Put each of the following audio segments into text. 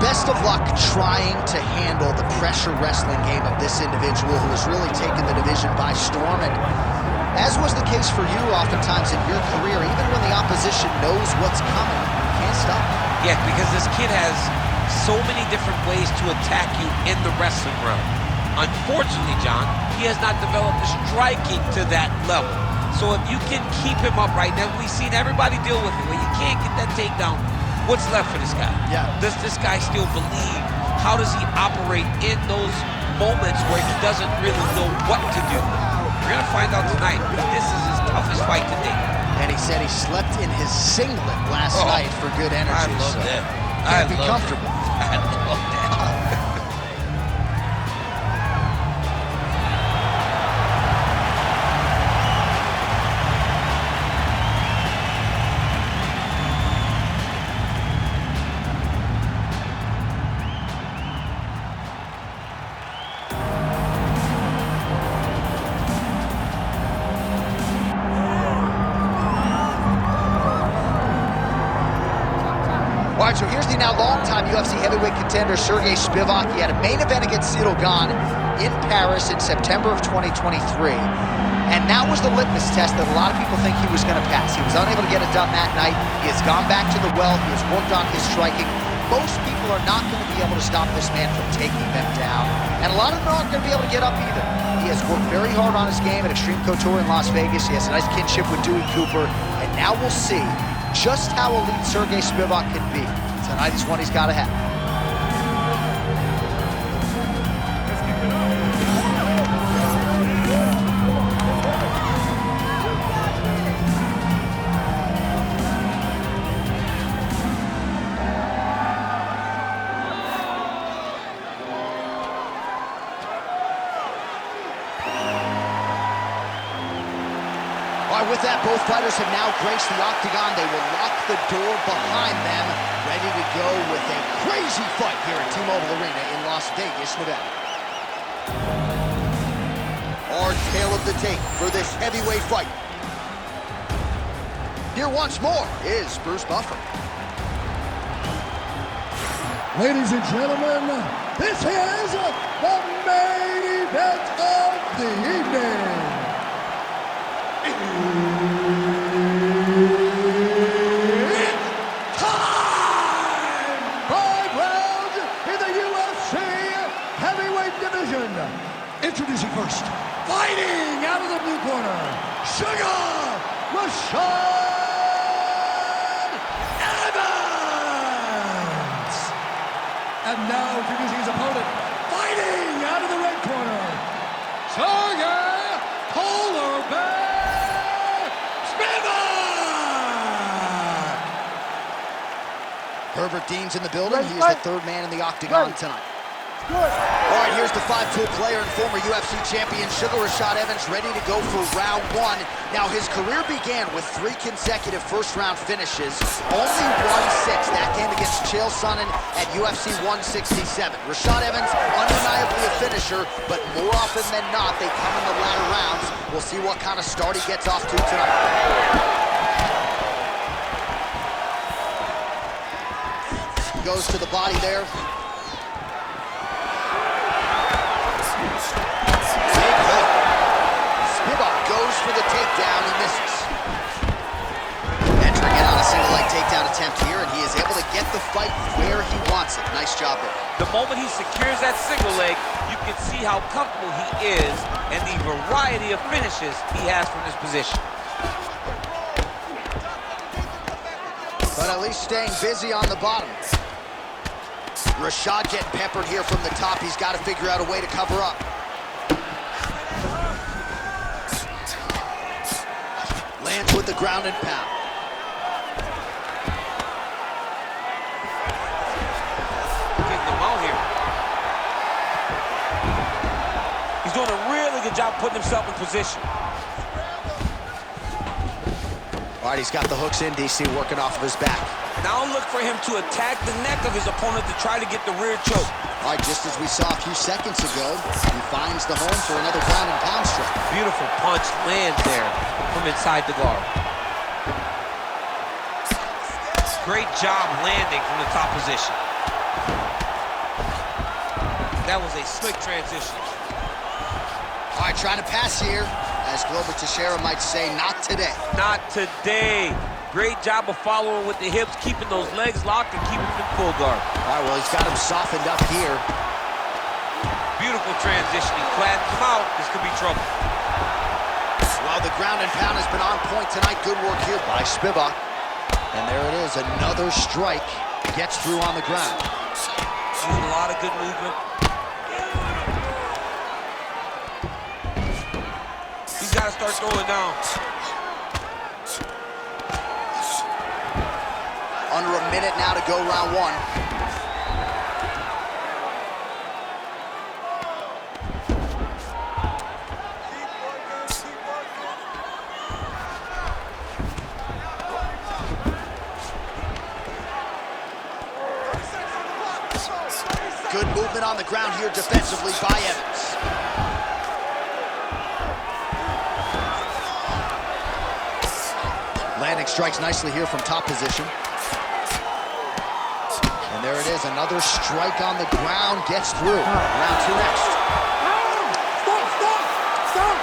best of luck trying to handle the pressure wrestling game of this individual who has really taken the division by storm. And as was the case for you oftentimes in your career, even when the opposition knows what's coming, you can't stop. Yeah, because this kid has so many different ways to attack you in the wrestling realm. Unfortunately, John, he has not developed the striking to that level. So if you can keep him up right now, we've seen everybody deal with it. When you can't get that takedown, what's left for this guy? Yeah. Does this guy still believe? How does he operate in those moments where he doesn't really know what to do? We're going to find out tonight. This is his toughest fight to date. And he said he slept in his singlet last night for good energy. I love that. Can't be comfortable. I love that. All right, so here's the now longtime UFC heavyweight contender, Sergei Spivak. He had a main event against Sidogan in Paris in September of 2023. And that was the litmus test that a lot of people think he was going to pass. He was unable to get it done that night. He has gone back to the well. He has worked on his striking. Most people are not going to be able to stop this man from taking them down. And a lot of them aren't going to be able to get up either. He has worked very hard on his game at Extreme Couture in Las Vegas. He has a nice kinship with Dewey Cooper. And now we'll see just how elite Sergei Spivak can be. Tonight is one he's got to have. All right, with that, both fighters have now graced the octagon. They will lock the door behind them, ready to go with a crazy fight here at T-Mobile Arena in Las Vegas, Nevada. Our tale of the tape for this heavyweight fight. Here once more is Bruce Buffer. Ladies and gentlemen, this is the main event of the evening. Time! 5 rounds in the UFC heavyweight division. Introducing first, fighting out of the blue corner, Rashad Evans. And now introducing his opponent, fighting out of the red corner, Sergei Spivak. Herbert Dean's in the building. He is the third man in the octagon tonight. All right, here's the 5'2" player and former UFC champion, Sugar Rashad Evans, ready to go for round one. Now, his career began with 3 consecutive first-round finishes. Only won 6. That came against Chael Sonnen at UFC 167. Rashad Evans, undeniably a finisher, but more often than not, they come in the latter rounds. We'll see what kind of start he gets off to tonight. Goes to the body there. Goes for the takedown, he misses. Entering in on a single leg takedown attempt here, and he is able to get the fight where he wants it. Nice job there. The moment he secures that single leg, you can see how comfortable he is and the variety of finishes he has from this position. But at least staying busy on the bottom. Rashad getting peppered here from the top. He's got to figure out a way to cover up. Lands with the ground and pound. Getting them out here. He's doing a really good job putting himself in position. All right, he's got the hooks in, DC, working off of his back. Now look for him to attack the neck of his opponent to try to get the rear choke. All right, just as we saw a few seconds ago, he finds the home for another ground and pound strike. Beautiful punch lands there from inside the guard. Great job landing from the top position. That was a slick transition. All right, trying to pass here. As Glover Teixeira might say, not today. Not today. Great job of following with the hips, keeping those legs locked and keeping them in full guard. All right, well, he's got him softened up here. Beautiful transitioning. Flattens him out. This could be trouble. Well, the ground and pound has been on point tonight. Good work here by Spivak. And there it is, another strike. Gets through on the ground. Using a lot of good movement. He's got to start throwing down. Under a minute now to go round one. Good movement on the ground here defensively by Evans. Landing strikes nicely here from top position. And there it is, another strike on the ground, gets through. Round two next. Stop!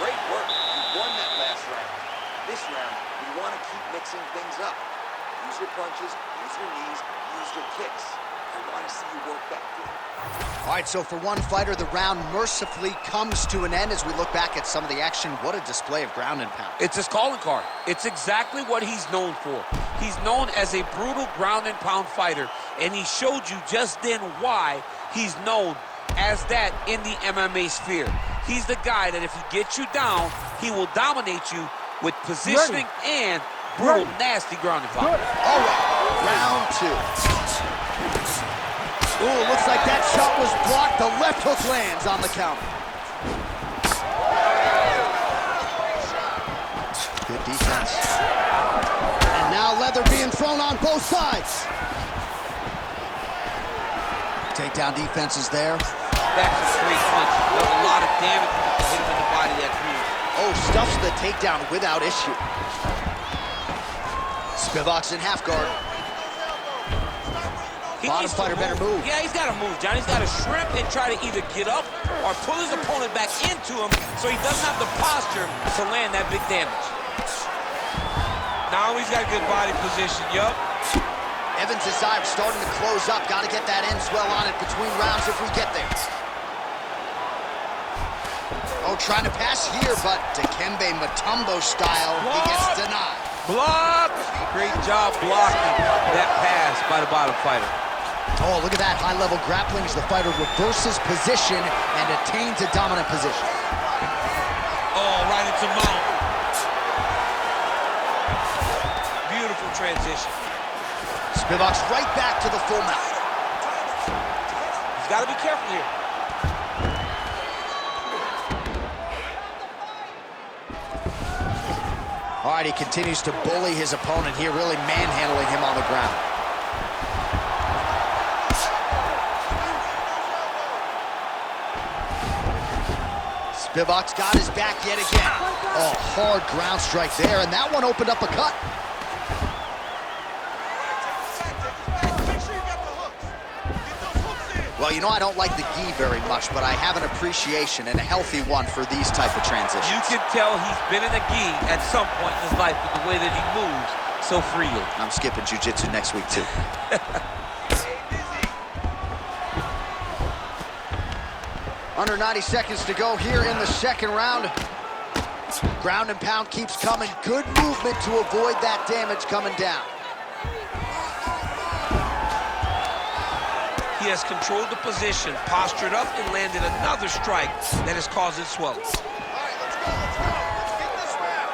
Great work. You won that last round. This round, we want to keep mixing things up. Use your punches, use your knees, use your kicks. I want to see you work that good. All right, so for one fighter, the round mercifully comes to an end as we look back at some of the action. What a display of ground and pound. It's his calling card. It's exactly what he's known for. He's known as a brutal ground and pound fighter, and he showed you just then why he's known as that in the MMA sphere. He's the guy that if he gets you down, he will dominate you with positioning and brutal, nasty ground and pound. All right, round two. Ooh, looks like that shot was blocked. The left hook lands on the counter. Good defense. And now leather being thrown on both sides. Takedown defense is there. That's a great punch. Does a lot of damage to hit him in the body. That's huge. Oh, stuffs the takedown without issue. Spivak's in half guard. Bottom fighter better move. Yeah, he's got to move, John. He's got to shrimp and try to either get up or pull his opponent back into him so he doesn't have the posture to land that big damage. Now he's got good body position, yup. Evans' eye starting to close up. Got to get that end swell on it between rounds if we get there. Oh, trying to pass here, but Dikembe Mutombo style, he gets denied. Block! Great job blocking that pass by the bottom fighter. Oh, look at that high-level grappling as the fighter reverses position and attains a dominant position. Oh, right into mount. Beautiful transition. Spivak's right back to the full mount. He's got to be careful here. All right, he continues to bully his opponent here, really manhandling him on the ground. Spivak's got his back yet again. Oh, hard ground strike there, and that one opened up a cut. Well, you know I don't like the gi very much, but I have an appreciation and a healthy one for these type of transitions. You can tell he's been in a gi at some point in his life with the way that he moves so freely. I'm skipping jiu-jitsu next week, too. Under 90 seconds to go here in the second round. Ground and pound keeps coming. Good movement to avoid that damage coming down. He has controlled the position, postured up, and landed another strike that is causing swelling. All right, let's go. Let's get this round.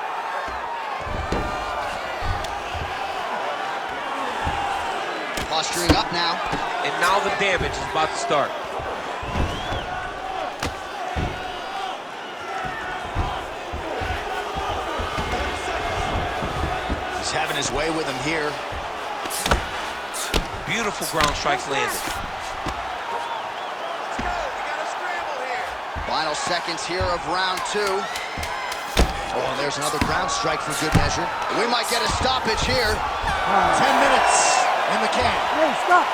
Posturing up now. And now the damage is about to start. He's having his way with him here. Beautiful ground strikes landed. Final seconds here of round two. Oh, and there's another ground strike for good measure. We might get a stoppage here. 10 minutes In the can. Hey, stop.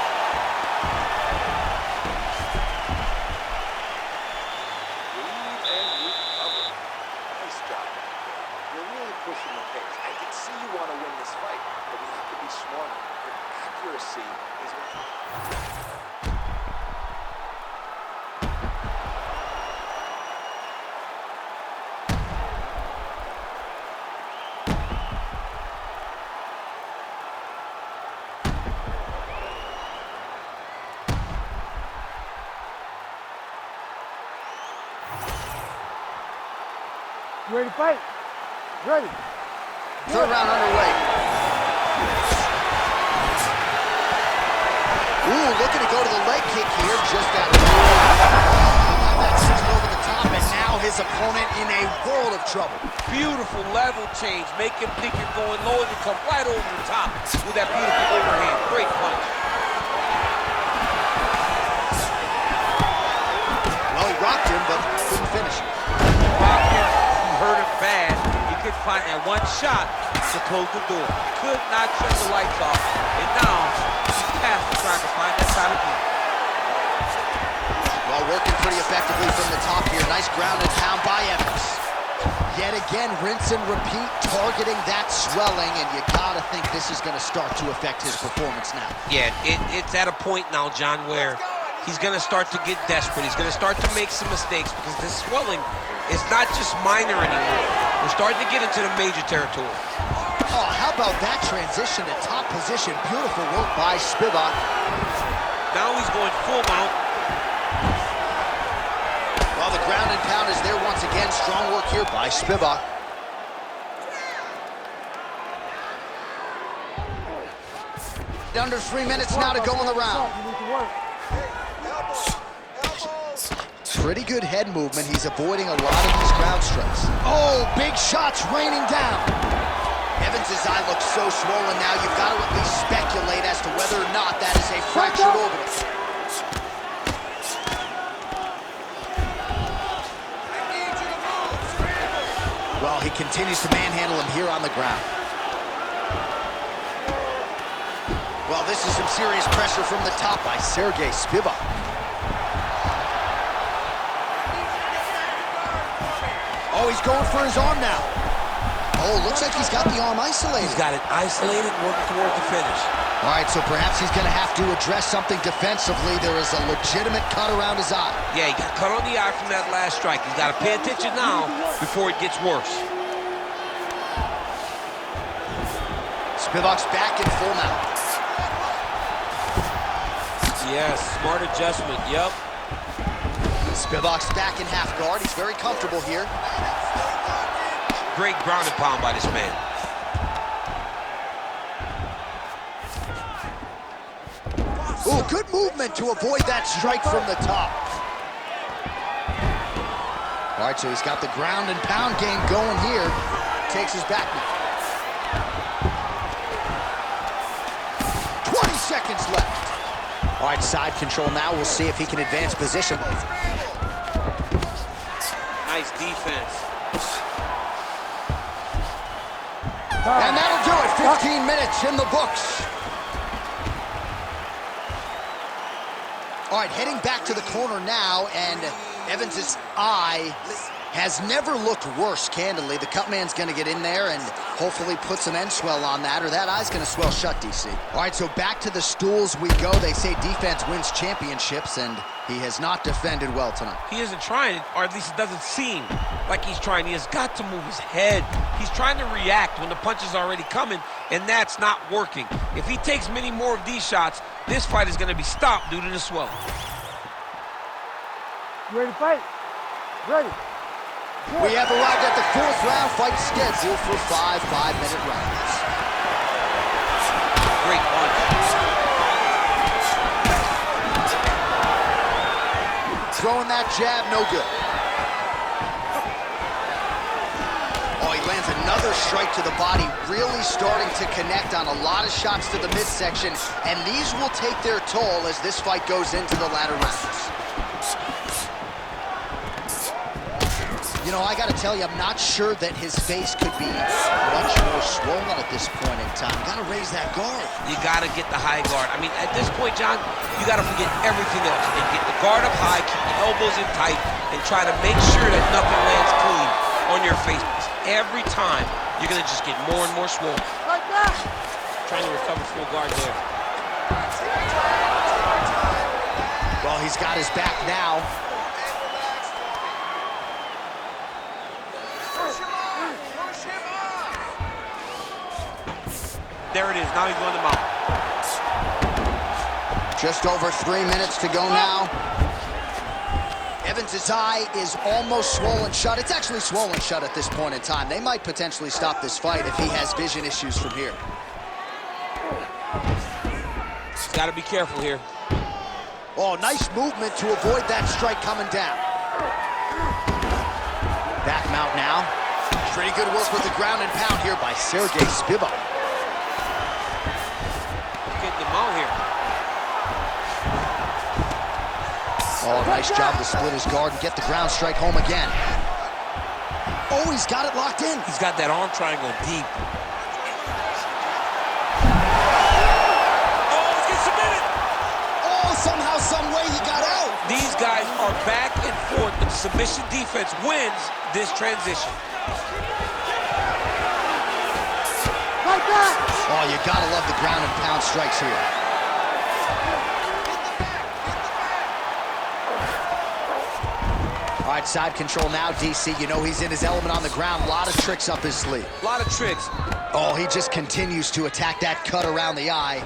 Breathe and recover. Nice job. You're really pushing the pace. I can see you want to win this fight, but we have to be smarter. Your accuracy is You ready to fight? Ready. Third round underway. Ooh, looking to go to the leg kick here, just out of the that sent it over the top, and now his opponent in a world of trouble. Beautiful level change. Make him think you're going low and you come right over the top with that beautiful overhand. Great punch. Well, he rocked him, but couldn't finish him. Rocked him, he hurt him bad. He could find that one shot to close the door. Could not shut the lights off. And now, he's past trying to find that side of the Well, working pretty effectively from the top here. Nice ground and pound by Evans. Yet again, rinse and repeat, targeting that swelling, and you gotta think this is gonna start to affect his performance now. Yeah, it's at a point now, John, where he's gonna start to get desperate. He's gonna start to make some mistakes because this swelling is not just minor anymore. We're starting to get into the major territory. Oh, how about that transition to top position? Beautiful work by Spivak. Now he's going full mount. Well, the ground and pound is there once again. Strong work here by Spivak. Under 3 minutes now to go in the round. Pretty good head movement. He's avoiding a lot of these ground strikes. Oh, big shots raining down. Evans' eye looks so swollen now, you've got to at least speculate as to whether or not that is a fractured orbital. Well, he continues to manhandle him here on the ground. Well, this is some serious pressure from the top by Sergei Spivak. Oh, he's going for his arm now. Oh, looks like he's got the arm isolated. He's got it isolated, working toward the finish. All right, so perhaps he's going to have to address something defensively. There is a legitimate cut around his eye. Yeah, he got cut on the eye from that last strike. He's got to pay attention now before it gets worse. Spivak's back in full mount. Yes, smart adjustment, yep. Spivak's back in half guard. He's very comfortable here. Great ground and pound by this man. Ooh, good movement to avoid that strike from the top. All right, so he's got the ground and pound game going here. Takes his back now. 20 seconds left. All right, side control now. We'll see if he can advance position. Nice defense. And that'll do it. 15 minutes in the books. All right, heading back to the corner now, and Evans' eye has never looked worse, candidly. The cut man's going to get in there and hopefully put some end swell on that, or that eye's going to swell shut, DC. All right, so back to the stools we go. They say defense wins championships, and he has not defended well tonight. He isn't trying, or at least it doesn't seem like he's trying. He has got to move his head. He's trying to react when the punch is already coming, and that's not working. If he takes many more of these shots, this fight is going to be stopped due to the swelling. You ready to fight? Ready. We have arrived at the fourth round, fight scheduled for 5 5-minute rounds. Great punch. Throwing that jab, no good. Oh, he lands another strike to the body, really starting to connect on a lot of shots to the midsection, and these will take their toll as this fight goes into the latter rounds. You know, I gotta tell you, I'm not sure that his face could be much more swollen at this point in time. Gotta raise that guard. You gotta get the high guard. I mean, at this point, John, you gotta forget everything else and get the guard up high, keep the elbows in tight, and try to make sure that nothing lands clean on your face. Every time, you're gonna just get more and more swollen. Like that. Trying to recover full guard there. Well, he's got his back now. There it is. Now he's going to mount. Just over 3 minutes to go now. Evans' eye is almost swollen shut. It's actually swollen shut at this point in time. They might potentially stop this fight if he has vision issues from here. He's got to be careful here. Oh, nice movement to avoid that strike coming down. Back mount now. Pretty good work with the ground and pound here by Sergei Spivak. Getting him out here. Oh, nice job to split his guard and get the ground strike home again. Oh, he's got it locked in. He's got that arm triangle deep. Oh, let's get submitted. Oh, somehow, some way he got out. These guys are back and forth. The submission defense wins this transition. Like that. Oh, you gotta love the ground and pound strikes here. All right, side control now, DC. You know he's in his element on the ground. A lot of tricks up his sleeve. A lot of tricks. Oh, he just continues to attack that cut around the eye.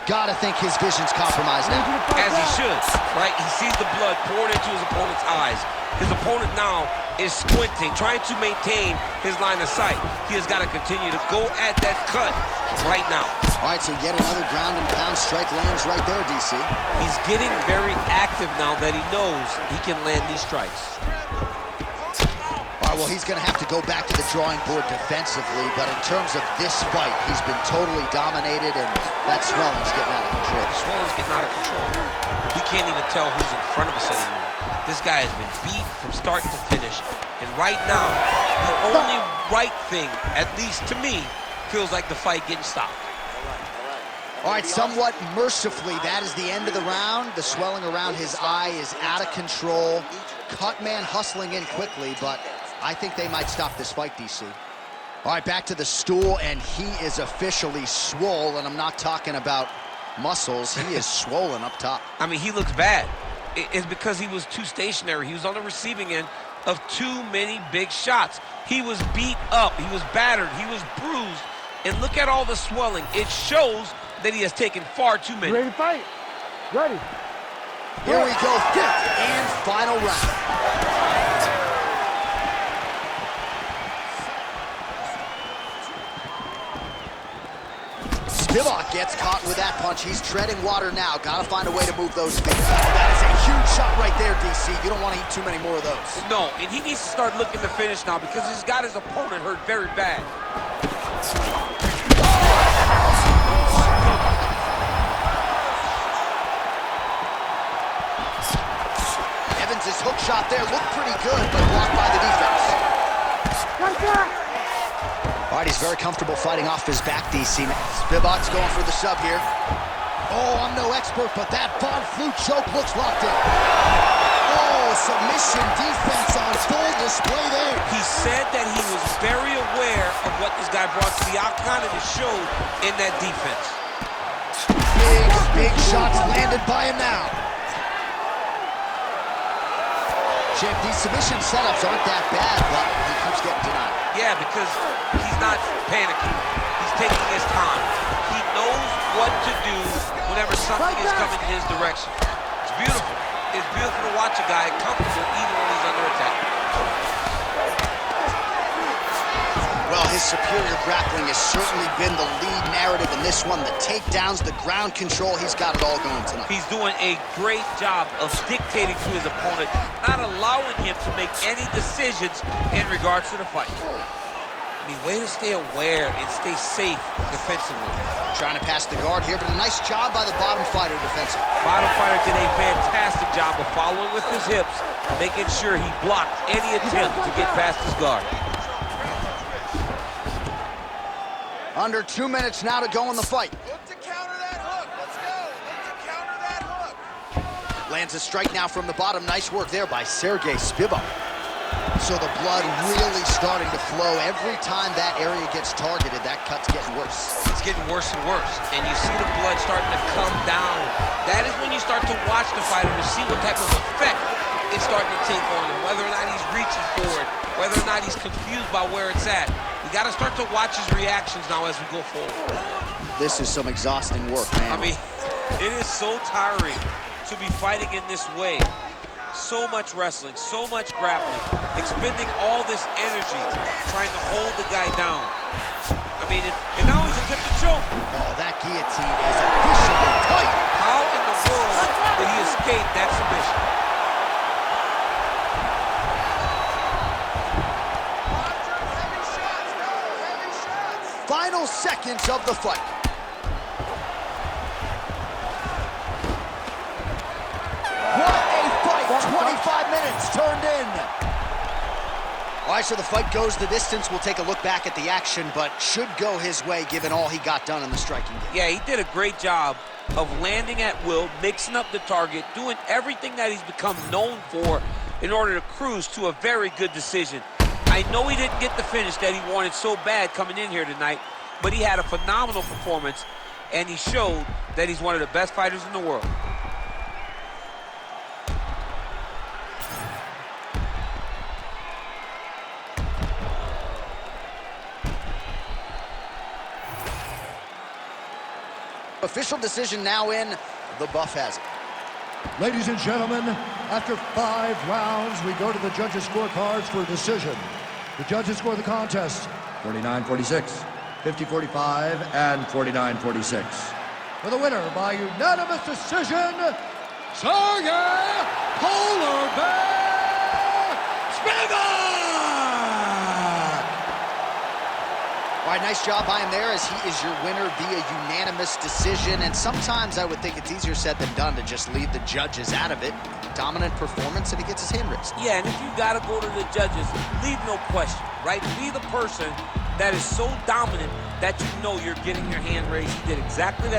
Gotta think his vision's compromised now. As he should, right? He sees the blood pouring into his opponent's eyes. His opponent now is squinting, trying to maintain his line of sight. He has got to continue to go at that cut right now. All right, so yet another ground and pound strike lands right there, DC. He's getting very active now that he knows he can land these strikes. All right, well, he's going to have to go back to the drawing board defensively, but in terms of this fight, he's been totally dominated, and that swelling's getting out of control. The swelling's getting out of control. He can't even tell who's in front of us anymore. This guy has been beat from start to finish, and right now, the only right thing, at least to me, feels like the fight getting stopped. All right, somewhat mercifully, that is the end of the round. The swelling around his eye is out of control. Cutman hustling in quickly, but I think they might stop this fight, DC. All right, back to the stool, and he is officially swole, and I'm not talking about muscles. He is swollen up top. I mean, he looks bad. It's because he was too stationary. He was on the receiving end of too many big shots. He was beat up. He was battered. He was bruised. And look at all the swelling. It shows that he has taken far too many. Ready to fight? Ready. Here we go, fifth and final round. Spivak gets caught with that punch. He's treading water now. Gotta find a way to move those feet. That is a huge shot right there, DC. You don't want to eat too many more of those. No, and he needs to start looking to finish now because he's got his opponent hurt very bad. Evans' hook shot there looked pretty good, but blocked by the defense. Like that. All right, he's very comfortable fighting off his back, DC. Spivak's going for the sub here. Oh, I'm no expert, but that Von Flue choke looks locked in. Oh, submission defense on full display there. He said that he was very aware of what this guy brought to the octagon, and it showed in that defense. Big shots landed by him now. Champ, these submission setups aren't that bad, but he keeps getting denied. Yeah, because he's not panicking. He's taking his time. He knows what to do whenever something is coming his direction. It's beautiful. It's beautiful to watch a guy comfortable even when he's under attack. Well, his superior grappling has certainly been the lead narrative in this one. The takedowns, the ground control, he's got it all going tonight. He's doing a great job of dictating to his opponent, not allowing him to make any decisions in regards to the fight. I mean, way to stay aware and stay safe defensively. Trying to pass the guard here, but a nice job by the bottom fighter defensively. Bottom fighter did a fantastic job of following with his hips, making sure he blocked any attempt to get past his guard. Under 2 minutes now to go in the fight. Look to counter that hook. Let's go. Look to counter that hook. Lands a strike now from the bottom. Nice work there by Sergei Spivak. So the blood really starting to flow. Every time that area gets targeted, that cut's getting worse. It's getting worse and worse, and you see the blood starting to come down. That is when you start to watch the fighter to see what type of effect it's starting to take on him, whether or not he's reaching for it, whether or not he's confused by where it's at. We got to start to watch his reactions now as we go forward. This is some exhausting work, man. I mean, it is so tiring to be fighting in this way. So much wrestling, so much grappling, expending all this energy trying to hold the guy down. I mean, and now he's attempting to choke. Oh, that guillotine is officially tight. How in the world did he escape that submission? Heavy shots, no, heavy shots. Final seconds of the fight. What a fight! 25 minutes turned in. All right, so the fight goes the distance. We'll take a look back at the action, but should go his way given all he got done in the striking game. Yeah, he did a great job of landing at will, mixing up the target, doing everything that he's become known for in order to cruise to a very good decision. I know he didn't get the finish that he wanted so bad coming in here tonight, but he had a phenomenal performance, and he showed that he's one of the best fighters in the world. Official decision now in. The buff has it. Ladies and gentlemen, after 5 rounds, we go to the judges' scorecards for a decision. The judges score the contest 49-46, 50-45, and 49-46. For the winner by unanimous decision, Sergei Polar Bear Spivak! All right, nice job by him there as he is your winner via unanimous decision. And sometimes I would think it's easier said than done to just leave the judges out of it. Dominant performance, and he gets his hand raised. Yeah, and if you got to go to the judges, leave no question, right? Be the person that is so dominant that you know you're getting your hand raised. He did exactly that.